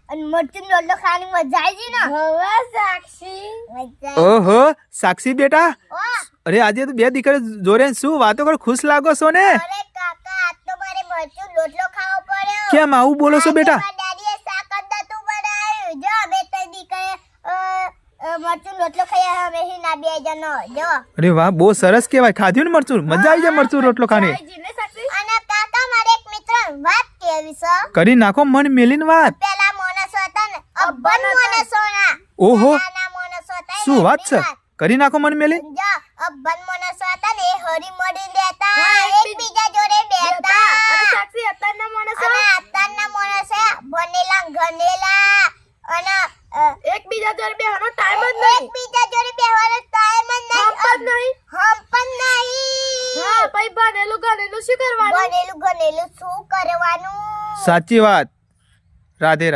અને મરચું રોટલો ખાવાની મજા આવી ને હવે સાક્ષી મજા ઓહો સાક્ષી બેટા ઓ અરે આજે તો બે દીકરી જોડે શું વાતો કર ખુશ લાગો છો ને અરે કાકા આજ તો મારે મરચું રોટલો ખાવો પડ્યો કેમ આવું બોલો છો બેટા દાદીએ શાક જ નતું બનાવ્યું જો અમે તો દીકરે મરચું રોટલો ખાયા અમે હી ના બે જણો જો અરે વાહ બહુ સરસ કહેવાય ખાધું ને મરચું મજા આવી જાય મરચું રોટલો ખાને જીને સાક્ષી અને કાકા મારે એક મિત્ર વાત કેવી છે કરી નાખો મન મેલીને વાત પેલા માણસો હતા ને અબ્બન માણસો ના ઓહો નાના માણસો હતા શું વાત છે કરી નાખો મન મેલી જો અબ્બન માણસો હતા ને એ હરી મળી રહેતા એકબીજા જોડે બેઠા અને સાક્ષી અત્યારના માણસો અને અત્યારના માણસો ભણેલા ગણેલા અને એકબીજા જોડે બેહવાનો ટાઈમ જ નહીં એકબીજા જોડે બેહવાનો ટાઈમ જ હમ જ નહીં હમ પણ નહીં હા ભાઈ ભણેલું ગણેલું શું કરવાનું ભણેલું ગણેલું શું કરવાનું સાચી વાત રાધે